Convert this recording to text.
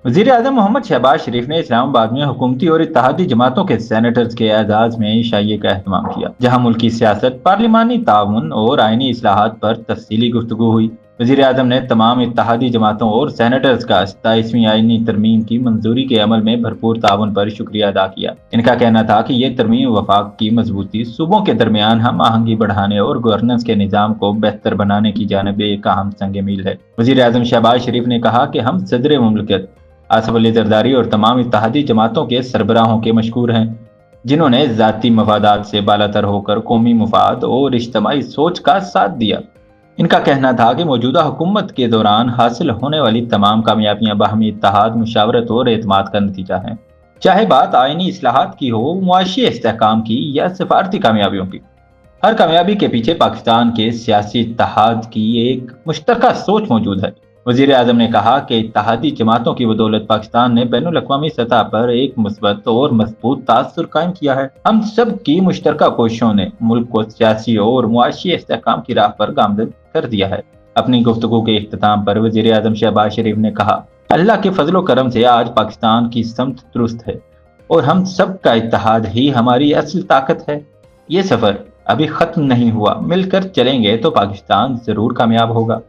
वजीर आजम मोहम्मद शहबाज शरीफ ने इस्लामाबाद में हुकूमती और इत्तेहादी जमातों के सेनेटर्स के एजाज में इशाइये का एहतमाम किया, जहां मुल्की सियासत, पार्लिमानी ताउन और आईनी इस्लाहात पर तफसीली गुफ्तगू हुई। वजीर आजम ने तमाम इत्तेहादी जमातों और सेनेटर्स का 27वीं आईनी तरमीम की मंजूरी के अमल में भरपूर ताउन पर शुक्रिया अदा किया। इनका कहना था कि ये तरमीम वफाक की मजबूती, सूबों के दरमियान हम आहंगी बढ़ाने और गवर्नेंस के निज़ाम को बेहतर बनाने की जानब एक अहम संग मील है। वजीर आजम शहबाज शरीफ ने कहा कि हम सदर मुमलिकत आसफ अली जरदारी और तमाम इत्तेहादी जमातों के सरबराहों के मशकूर हैं, जिन्होंने ज़ाती मफादात से बालातर होकर कौमी मुफाद और इज्तमाही सोच का साथ दिया। इनका कहना था कि मौजूदा हुकूमत के दौरान हासिल होने वाली तमाम कामयाबियां बाहमी इत्तेहाद, मुशावरत और एतमाद का नतीजा हैं, चाहे बात आइनी इस्लाहात की हो, मुआशी इस्तेहकाम की या सिफारती कामयाबियों की। हर कामयाबी के पीछे पाकिस्तान के सियासी इत्तेहाद की एक मुश्तरका सोच मौजूद है। वजीर आजम ने कहा कि इत्तेहादी जमातों की बदौलत पाकिस्तान ने बैनुल अक़वामी सतह पर एक मुस्बत और मजबूत तासुर कायम किया है। हम सब की मुश्तरका कोशिशों ने मुल्क को सियासी और मुआशी इस्तेहकाम की राह पर गामजन कर दिया है। अपनी गुफ्तगू के इख्तिताम पर वजीर आजम शहबाज शरीफ ने कहा, अल्लाह के फजलो करम से आज पाकिस्तान की समत दुरुस्त है और हम सब का इत्तेहाद ही हमारी असल ताकत है। ये सफर अभी खत्म नहीं हुआ, मिलकर चलेंगे तो पाकिस्तान जरूर कामयाब होगा।